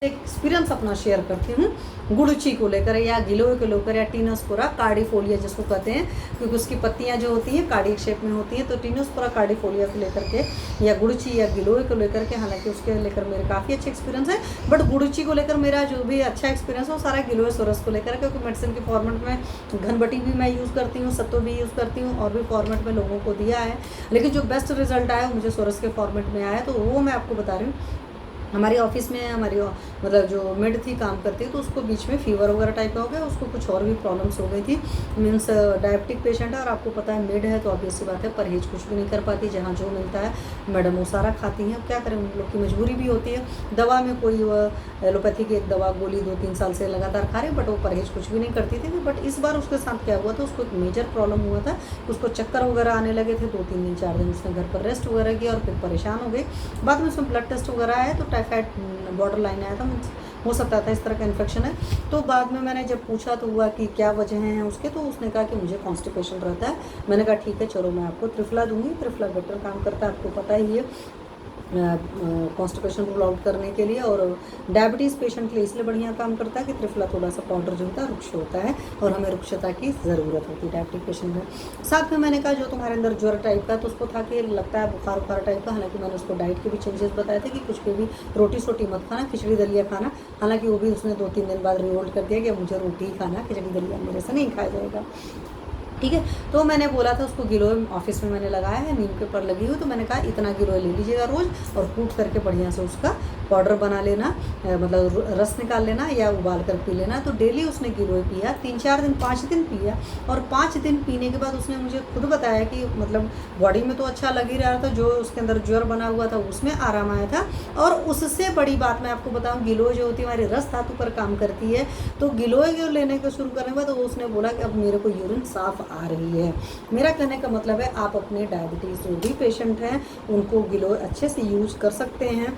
Experience अपना share करती हूँ गुड़ची को लेकर या गिलोय को लेकर या टीनोस्पोरा कार्डिफोलिया जिसको कहते हैं, क्योंकि उसकी पत्तियाँ जो होती हैं कार्डिक शेप में होती हैं। तो टीनोस्पोरा कार्डिफोलिया को लेकर के या गुड़ची या गिलोय को लेकर के, हालांकि उसके लेकर मेरे काफ़ी अच्छे एक्सपीरियंस है, बट गुड़ची को लेकर मेरा जो भी अच्छा एक्सपीरियंस है वो सारा गिलोयसोरस को लेकर, क्योंकि मेडिसिन के फॉर्मेट में घनबटी भी मैं यूज़ करती हूँ, सत्तो भी यूज़ करती हूँ और भी फॉर्मेट में लोगों को दिया है, लेकिन जो बेस्ट रिजल्ट आया मुझे सोरस के फॉर्मेट में आया, तो वो मैं आपको बता रही हूँ। हमारी ऑफिस में हमारी मतलब जो मेड थी काम करती है, तो उसको बीच में फीवर वगैरह टाइप का हो गया, उसको कुछ और भी प्रॉब्लम्स हो गई थी। मीन्स डायबिटिक पेशेंट है और आपको पता है मेड है, तो ऑब्वियस सी बात है परहेज कुछ भी नहीं कर पाती, जहाँ जो मिलता है मैडम वो सारा खाती हैं। अब क्या करें, उन लोग की मजबूरी भी होती है। दवा में कोई एलोपैथी की एक दवा गोली 2-3 साल से लगातार खा रहे, बट वो परहेज कुछ भी नहीं करती थी। बट इस बार उसके साथ क्या हुआ था, उसको एक मेजर प्रॉब्लम हुआ था, उसको चक्कर वगैरह आने लगे थे। 2-3 दिन 4 दिन उसने घर पर रेस्ट वगैरह किया और फिर परेशान हो गई। बाद में उसमें ब्लड टेस्ट वगैरह आया तो टाइफाइड बॉर्डर लाइन आया था, हो सकता था इस तरह का इन्फेक्शन है। तो बाद में मैंने जब पूछा तो हुआ कि क्या वजह है उसके, तो उसने कहा कि मुझे कॉन्स्टिपेशन रहता है। मैंने कहा ठीक है चलो मैं आपको त्रिफला दूंगी, त्रिफला बेटर काम करता है, आपको पता ही है कॉन्स्टिपेशन रूल आउट करने के लिए, और डायबिटीज़ पेशेंट के लिए इसलिए बढ़िया काम करता है कि त्रिफला थोड़ा सा पाउडर जो होता है रुक्ष होता है और हमें रुक्षता की ज़रूरत होती है डायबिटिक पेशेंट में। साथ में मैंने कहा जो तुम्हारे अंदर ज्वर टाइप का, तो उसको था कि लगता है बुखार टाइप का, हालांकि मैंने उसको डाइट के भी चेंजेस बताए थे कि कुछ पे भी रोटी सोटी मत खाना, खिचड़ी दलिया खाना। हालांकि वो भी उसने 2-3 दिन बाद रिवोल्ट कर दिया कि मुझे रोटी ही खाना, खिचड़ी दलिया मेरे से नहीं खाया जाएगा, ठीक है। तो मैंने बोला था उसको गिलोय ऑफिस में मैंने लगाया है, नीम के ऊपर लगी हुई, तो मैंने कहा इतना गिलोय ले लीजिएगा रोज़ और कूट करके बढ़िया से उसका पाउडर बना लेना, मतलब रस निकाल लेना या उबाल कर पी लेना। तो डेली उसने गिलोय पिया, 3-4 दिन 5 दिन पिया, और 5 दिन पीने के बाद उसने मुझे खुद बताया कि मतलब बॉडी में तो अच्छा लग ही रहा था, जो उसके अंदर ज्वर बना हुआ था उसमें आराम आया था। और उससे बड़ी बात मैं आपको बताऊँ, गिलोय जो होती है हमारी रस धातु पर काम करती है, तो गिलोय जो लेने को शुरू करने के बाद तो उसने बोला कि अब मेरे को यूरिन साफ आ रही है। मेरा कहने का मतलब है आप अपने डायबिटीज़ जो भी पेशेंट हैं उनको गिलोय अच्छे से यूज कर सकते हैं।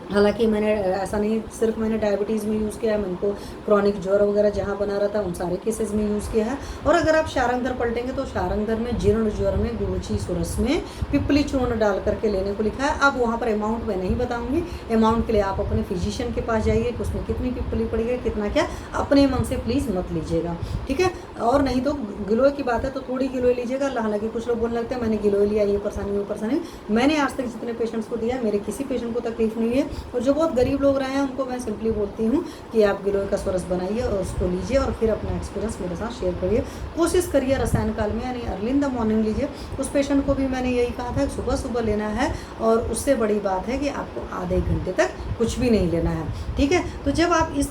हालांकि मैंने ऐसा नहीं सिर्फ मैंने डायबिटीज़ में यूज़ किया है, मैं उनको क्रॉनिक ज्वर वगैरह जहाँ बना रहा था उन सारे केसेस में यूज़ किया है। और अगर आप शारंगधर पलटेंगे तो शारंगधर में जीर्ण ज्वर में गुड़ची सोरस में पिपली चूर्ण डाल करके लेने को लिखा है। अब वहाँ पर अमाउंट मैं नहीं बताऊँगी, अमाउंट के लिए आप अपने फिजिशियन के पास जाइए कि उसमें कितनी पिपली पड़ेगी कितना क्या, अपने मन से प्लीज़ मत लीजिएगा, ठीक है। और नहीं तो गिलोय की बात है तो थोड़ी गिलोय लीजिएगा। हालांकि कुछ लोग बोलने लगते हैं मैंने गिलोय लिया, ये परेशानी वो परेशानी, मैंने आज तक जितने पेशेंट्स को दिया मेरे किसी पेशेंट को तकलीफ नहीं है। और जो बहुत गरीब लोग रहे हैं उनको मैं सिंपली बोलती हूँ कि आप गिलोय का सोरस बनाइए और उसको लीजिए और फिर अपना एक्सपीरियंस मेरे साथ शेयर करिए। कोशिश करिए रसायन काल में यानी अर्ली इन द मॉर्निंग लीजिए। उस पेशेंट को भी मैंने यही कहा था सुबह सुबह लेना है, और उससे बड़ी बात है कि आपको आधे घंटे तक कुछ भी नहीं लेना है, ठीक है। तो जब आप इस